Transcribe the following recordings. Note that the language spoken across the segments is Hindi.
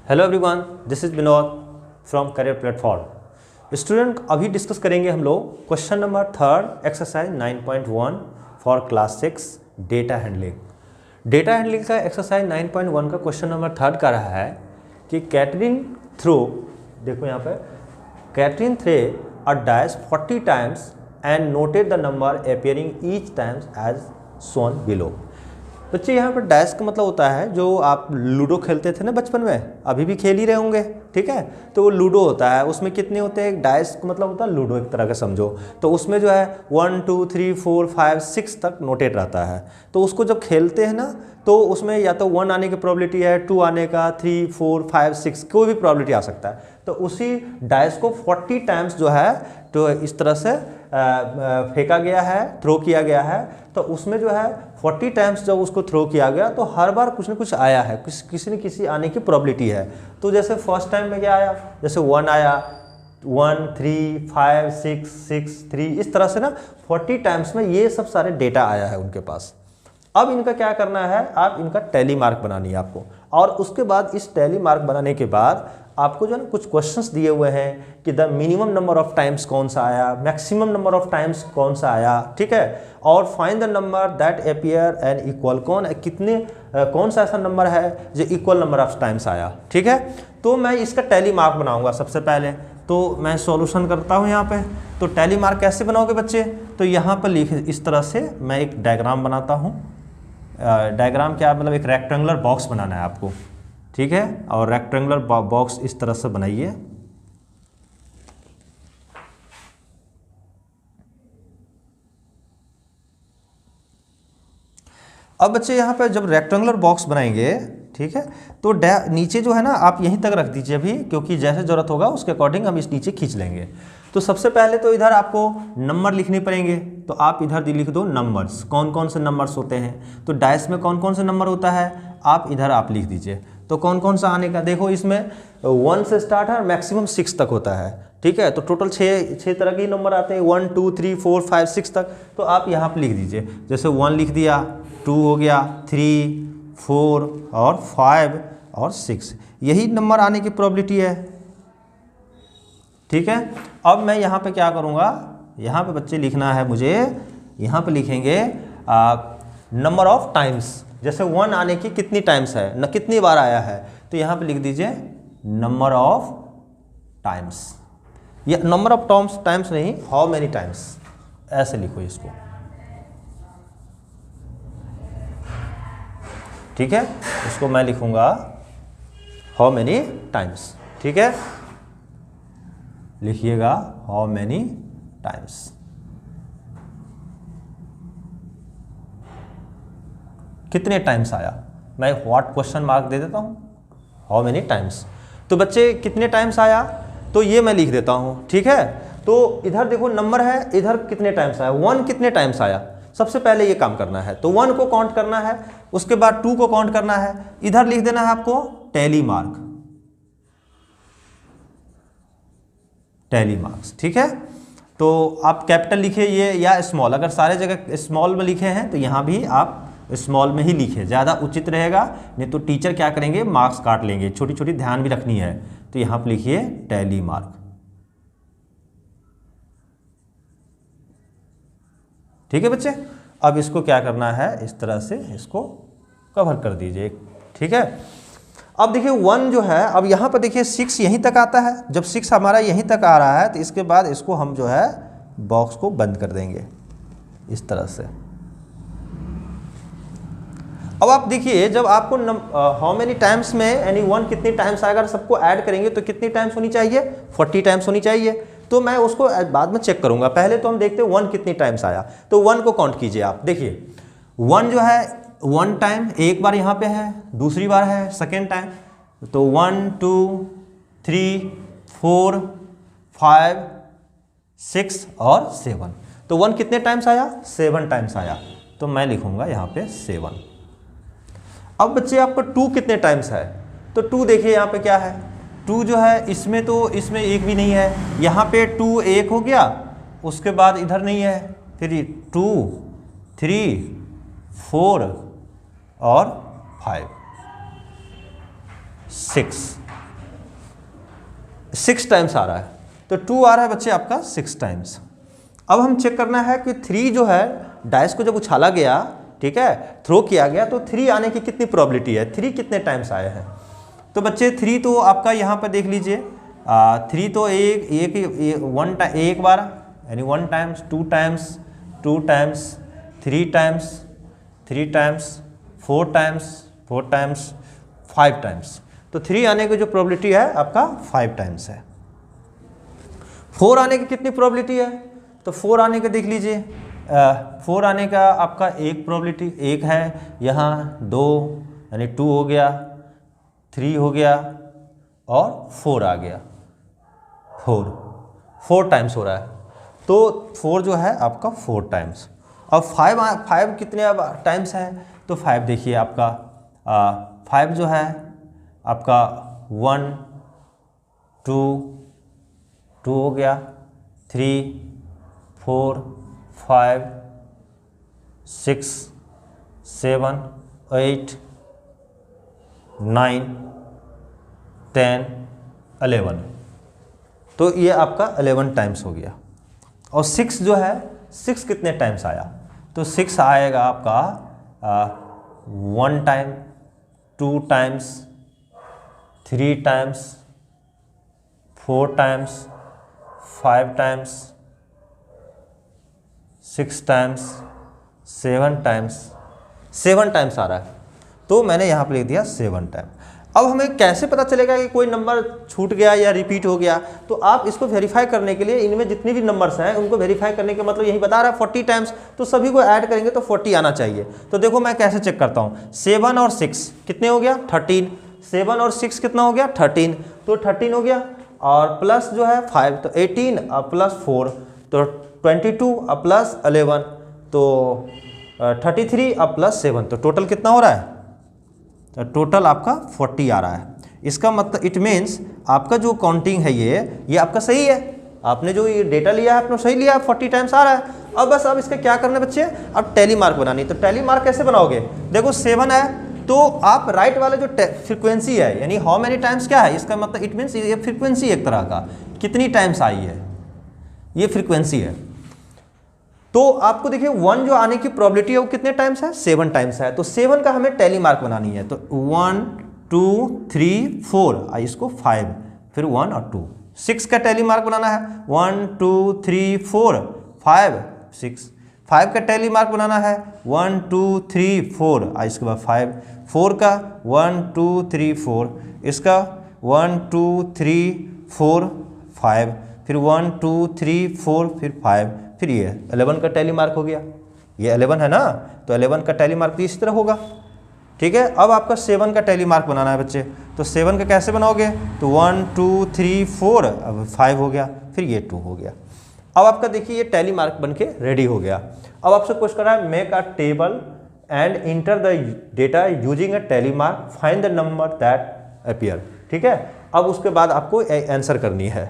Hello everyone, this is Vinod from career platform. Student, अभी डिस्कस करेंगे हम लोग question number 3 exercise 9.1 for class 6 data handling. Data handling का एक्सरसाइज 9.1 का क्वेश्चन नंबर 3 का रहा है कि कैटरीन थ्रो, देखो यहाँ पे, Katherine threw a dice 40 times and noted the number appearing each times as shown below. बच्चे यहाँ पर डैश का मतलब होता है जो आप लूडो खेलते थे ना बचपन में, अभी भी खेल ही रहे होंगे, ठीक है। तो वो लूडो होता है, उसमें कितने होते हैं, एक डैश का मतलब होता है लूडो एक तरह का समझो। तो उसमें जो है 1 2 3 4 5 6 तक नोटेड रहता है। तो उसको जब खेलते हैं ना तो उसमें या तो 1 आने की प्रोबेबिलिटी है, 2 आने का, 3 4 5 6 कोई भी प्रोबेबिलिटी आ सकता है। तो उसी डैश को 40 टाइम्स जो है तो इस तरह से फेंका गया है, थ्रो किया गया है। तो उसमें जो है 40 टाइम्स जब उसको थ्रो किया गया तो हर बार कुछ न कुछ आया है, किसी न किसी आने की प्रोबेबिलिटी है। तो जैसे फर्स्ट टाइम में क्या आया, जैसे 1 आया, 1 3 5 6 6 3, इस तरह से ना 40 टाइम्स में ये सब सारे डेटा आया है उनके पास। अब इनका क्या करना है, आप इनका टैली मार्क बनानी है आपको। और उसके बाद इस टैली मार्क बनाने के बाद आपको जो है ना कुछ क्वेश्चंस दिए हुए हैं कि the minimum number of times कौन सा आया, मैक्सिमम नंबर ऑफ टाइम्स कौन सा आया, ठीक है। और find the number that appear and equal, कौन सा ऐसा नंबर है जो इक्वल नंबर ऑफ टाइम्स आया, ठीक है। तो मैं इसका टैली मार्क बनाऊंगा सबसे पहले। तो मैं सॉल्यूशन करता हूँ यहाँ पे। तो टैली मार्क कैसे बनाओगे बच्चे, तो यहाँ पर लिख, इस तरह से मैं एक डायग्राम बनाता हूँ। डायग्राम क्या मतलब, एक रेक्टेंगुलर बॉक्स बनाना है आपको, ठीक है। और रेक्टेंगुलर बॉक्स इस तरह से बनाइए। अब बच्चे यहाँ पे जब रेक्टेंगुलर बॉक्स बनाएंगे, ठीक है, तो नीचे जो है ना आप यहीं तक रख दीजिए अभी, क्योंकि जैसे ज़रूरत होगा उसके अकॉर्डिंग हम इस नीचे खींच लेंगे। तो सबसे पहले तो इधर आपको नंबर लिखने पड़ेंगे। तो आप इधर लिख दो नंबर्स, कौन कौन से नंबर्स होते हैं। तो डैश में कौन कौन से नंबर होता है आप इधर आप लिख दीजिए। तो कौन कौन सा आने का, देखो इसमें 1 से स्टार्ट है, मैक्सिमम 6 तक होता है, ठीक है। तो टोटल 6 तरह के नंबर आते हैं, 1 2 3 4 5 6 तक। तो आप यहाँ पर लिख दीजिए, जैसे 1 लिख दिया, 2 हो गया, 3 4 और 5 और 6, यही नंबर आने की प्रोबेबिलिटी है, ठीक है। अब मैं यहाँ पे क्या करूँगा, यहाँ पे बच्चे लिखना है मुझे, यहाँ पे लिखेंगे नंबर ऑफ टाइम्स, जैसे 1 आने की कितनी टाइम्स है न, कितनी बार आया है। तो यहाँ पे लिख दीजिए नंबर ऑफ टाइम्स, या नंबर ऑफ टाइम्स नहीं, हाउ मैनी टाइम्स, ऐसे लिखो इसको, ठीक है। इसको मैं लिखूंगा हाउ मैनी टाइम्स, ठीक है। लिखिएगा हाउ मैनी टाइम्स। कितने टाइम्स आया, मैं व्हाट क्वेश्चन मार्क दे देता हूं, हाउ मैनी टाइम्स। तो बच्चे कितने टाइम्स आया, तो ये मैं लिख देता हूं, ठीक है। तो इधर देखो नंबर है, इधर कितने टाइम्स आया, 1 कितने टाइम्स आया, सबसे पहले ये काम करना है। तो 1 को काउंट करना है, उसके बाद 2 को काउंट करना है, इधर लिख देना है आपको टैली मार्क, टैली मार्क्स, ठीक है। तो आप कैपिटल लिखिए ये या स्मॉल, अगर सारे जगह स्मॉल में लिखे हैं तो यहाँ भी आप स्मॉल में ही लिखिए, ज़्यादा उचित रहेगा। नहीं तो टीचर क्या करेंगे, मार्क्स काट लेंगे। छोटी छोटी ध्यान भी रखनी है। तो यहाँ पर लिखिए टैली मार्क, ठीक है बच्चे। अब इसको क्या करना है, इस तरह से इसको कवर कर दीजिए, ठीक है। अब देखिए 1 जो है, अब यहाँ पर देखिए 6 यहीं तक आता है। जब 6 हमारा यहीं तक आ रहा है तो इसके बाद इसको हम जो है बॉक्स को बंद कर देंगे इस तरह से। अब आप देखिए जब आपको हाउ मेनी टाइम्स में यानी 1 कितनी टाइम्स आएगा, सबको ऐड करेंगे तो कितनी टाइम्स होनी चाहिए, 40 टाइम्स होनी चाहिए। तो मैं उसको बाद में चेक करूंगा, पहले तो हम देखते हैं 1 कितनी टाइम्स आया। तो 1 को काउंट कीजिए आप, देखिए 1 जो है 1 टाइम, एक बार यहाँ पे है, दूसरी बार है सेकेंड टाइम। तो 1 2 3 4 5 6 और 7। तो 1 कितने टाइम्स आया, 7 टाइम्स आया। तो मैं लिखूंगा यहाँ पे 7। अब बच्चे आपका 2 कितने टाइम्स है, तो 2 देखिए यहाँ पे क्या है, 2 जो है इसमें तो इसमें एक भी नहीं है, यहाँ पे 2 एक हो गया, उसके बाद इधर नहीं है, फिर 2 3 4 और 5 6, 6 टाइम्स आ रहा है, तो 2 आ रहा है बच्चे आपका 6 टाइम्स। अब हम चेक करना है कि 3 जो है डाइस को जब उछाला गया, ठीक है, थ्रो किया गया, तो 3 आने की कितनी प्रोबेबिलिटी है, 3 कितने टाइम्स आए हैं। तो बच्चे 3 तो आपका यहाँ पर देख लीजिए, 3 तो एक बार यानी 1 times, 2 times, 2 times, 3 times, 3 times, 4 times, 4 times, 5 times. तो 3 आने की जो प्रोबेबिलिटी है आपका 5 टाइम्स है। 4 आने की कितनी प्रोबेबिलिटी है, तो 4 आने का देख लीजिए, 4 आने का आपका एक प्रोबेबिलिटी एक है, यहाँ 2 यानी 2 हो गया, 3 हो गया और 4 आ गया, 4 टाइम्स हो रहा है। तो 4 जो है आपका 4 टाइम्स। अब 5 कितने टाइम्स है, तो 5 देखिए आपका 5 जो है आपका 1 2 हो गया, 3 4 5 6 7 8 9 10 11। तो ये आपका 11 टाइम्स हो गया। और 6 जो है, 6 कितने टाइम्स आया, तो 6 आएगा आपका 1 time, 2 times, 3 times, 4 times, 5 times, 6 times, 7 times, 7 times आ रहा है। तो मैंने यहाँ पर लिख दिया 7 टाइम। अब हमें कैसे पता चलेगा कि कोई नंबर छूट गया या रिपीट हो गया, तो आप इसको वेरीफाई करने के लिए इनमें जितने भी नंबर्स हैं उनको वेरीफाई करने के मतलब यही बता रहा है 40 टाइम्स, तो सभी को ऐड करेंगे तो 40 आना चाहिए। तो देखो मैं कैसे चेक करता हूँ, 7 और 6 कितने हो गया 13, 7 और 6 कितना हो गया 13, तो 13 हो गया, और प्लस जो है 5 तो 18 और प्लस 4 तो 22 और प्लस 11 तो 33 और प्लस 7, तो टोटल कितना हो रहा है, तो टोटल आपका 40 आ रहा है। इसका मतलब इट मीन्स आपका जो काउंटिंग है ये आपका सही है, आपने जो ये डेटा लिया है आपने सही लिया है, 40 टाइम्स आ रहा है। अब बस अब इसका क्या करना है बच्चे, अब टैली मार्क बनानी। तो टैली मार्क कैसे बनाओगे, देखो 7 है तो आप राइट वाले जो फ्रीक्वेंसी है यानी हाउ मेनी टाइम्स क्या है, इसका मतलब इट मीन्स ये फ्रीक्वेंसी एक तरह का कितनी टाइम्स आई है, ये फ्रीक्वेंसी है। तो आपको देखिए 1 जो आने की प्रोबेबिलिटी है वो कितने टाइम्स है, 7 टाइम्स है। तो 7 का हमें टैली मार्क बनानी है, तो 1 2 3 4 इसको 5 फिर 1 और 2। 6 का टैली मार्क बनाना है, 1 2 3 4 5 6। 5 का टैली मार्क बनाना है 1 2 3 4 इसके बाद 5। 4 का 1 2 3 4, इसका 1 2 3 4 5 फिर 1 2 3 4 फिर 5 फिर ये 11 का टैली मार्क हो गया, ये 11 है ना, तो 11 का टैली मार्क भी इसी तरह होगा। ठीक है, अब आपका 7 का टैली मार्क बनाना है बच्चे, तो 7 का कैसे बनाओगे, तो 1 2 3 4 अब 5 हो गया फिर ये 2 हो गया। अब आपका देखिए ये टैली मार्क बन के रेडी हो गया। अब आपसे क्वेश्चन कर रहा है make a table and enter the data using a tally mark, find the number that appear. ठीक है, अब उसके बाद आपको आंसर करनी है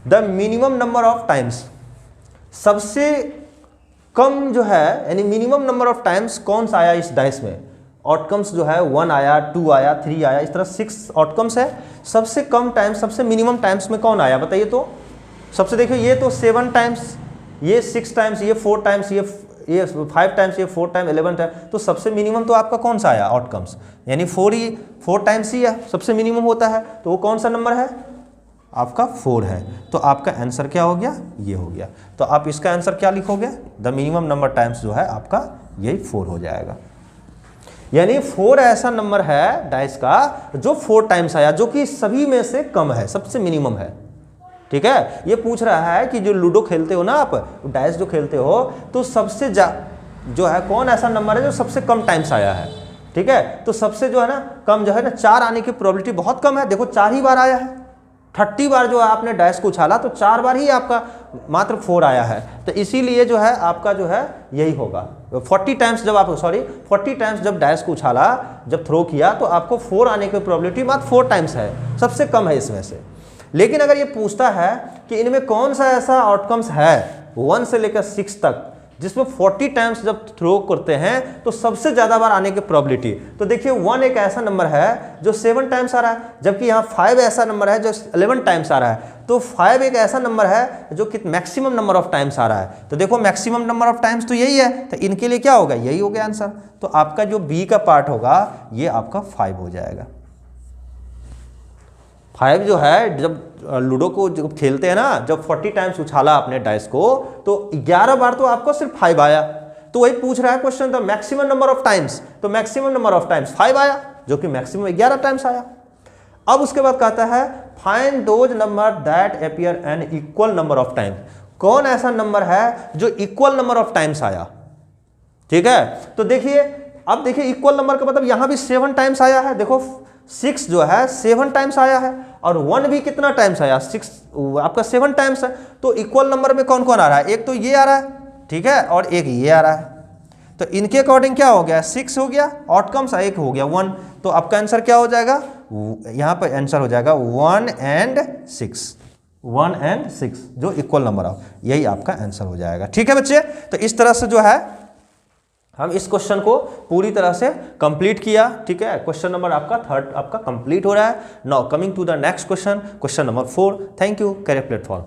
the minimum number of times, सबसे कम जो है यानी मिनिमम नंबर ऑफ टाइम्स कौन सा आया इस डाइस में। आउटकम्स जो है 1 आया 2 आया 3 आया, इस तरह 6 आउटकम्स है। सबसे कम टाइम्स सबसे मिनिमम टाइम्स में कौन आया बताइए। तो सबसे देखिए ये तो 7 टाइम्स, ये 6 टाइम्स, ये 4 टाइम्स, ये 5 टाइम्स, ये 4 टाइम 11 टाइम, तो सबसे मिनिमम तो आपका कौन सा आया आउटकम्स, यानी 4 टाइम्स ही है सबसे मिनिमम होता है, तो वो कौन सा नंबर है आपका 4 है। तो आपका आंसर क्या हो गया, ये हो गया। तो आप इसका आंसर क्या लिखोगे, द मिनिमम नंबर टाइम्स जो है आपका यही 4 हो जाएगा। यानी 4 ऐसा नंबर है डाइस का जो 4 टाइम्स आया, जो कि सभी में से कम है, सबसे मिनिमम है। ठीक है, ये पूछ रहा है कि जो लूडो खेलते हो ना आप, डाइस जो खेलते हो, तो सबसे जो है कौन ऐसा नंबर है जो सबसे कम टाइम्स आया है। ठीक है, तो सबसे जो है ना कम जो है ना 4 आने की प्रोबेबिलिटी बहुत कम है। देखो 4 ही बार आया है, 30 बार जो है आपने डाइस को उछाला तो 4 बार ही आपका मात्र 4 आया है, तो इसीलिए जो है आपका जो है यही होगा। 40 टाइम्स जब डाइस को उछाला, जब थ्रो किया, तो आपको 4 आने की प्रोबेबिलिटी मात्र 4 टाइम्स है, सबसे कम है इसमें से। लेकिन अगर ये पूछता है कि इनमें कौन सा ऐसा आउटकम्स है 1 से लेकर 6 तक जिसमें 40 टाइम्स जब थ्रो करते हैं तो सबसे ज़्यादा बार आने की प्रोबेबिलिटी। तो देखिए 1 एक ऐसा नंबर है जो 7 टाइम्स आ रहा है, जबकि यहाँ 5 ऐसा नंबर है जो 11 टाइम्स आ रहा है। तो 5 एक ऐसा नंबर है जो कि मैक्सिमम नंबर ऑफ टाइम्स आ रहा है। तो देखो मैक्सिमम नंबर ऑफ टाइम्स तो यही है, तो इनके लिए क्या होगा, यही हो गया आंसर। तो आपका जो बी का पार्ट होगा ये आपका 5 हो जाएगा। 5 जो है, जब लूडो को जब खेलते हैं ना, जब 40 टाइम्स उछाला आपने डाइस को तो 11 बार तो आपको सिर्फ 5 आया। तो वही पूछ रहा है question, the maximum number of times, तो मैक्सिमम नंबर ऑफ टाइम्स 5 आया, जो कि मैक्सिमम 11 टाइम्स आया। अब उसके बाद कहता है find those number that appear an equal number of times. कौन ऐसा नंबर है जो इक्वल नंबर ऑफ टाइम्स आया, ठीक है। तो देखिए, अब देखिए इक्वल नंबर का मतलब यहां भी 7 टाइम्स आया है। देखो 6 जो है 7 टाइम्स आया है, और 1 भी कितना टाइम्स आया, 6 आपका 7 टाइम्स है। तो इक्वल नंबर में कौन कौन आ रहा है, एक तो ये आ रहा है, ठीक है, और एक ये आ रहा है। तो इनके अकॉर्डिंग क्या हो गया, 6 हो गया, आउटकम्स एक हो गया 1। तो आपका आंसर क्या हो जाएगा, यहां पर आंसर हो जाएगा 1 and 6, 1 and 6 जो इक्वल नंबर ऑफ, यही आपका आंसर हो जाएगा। ठीक है बच्चे, तो इस तरह से जो है हम इस क्वेश्चन को पूरी तरह से कंप्लीट किया। ठीक है, क्वेश्चन नंबर आपका 3 आपका कंप्लीट हो रहा है। Now coming to the next question, question number 4। Thank you, career platform.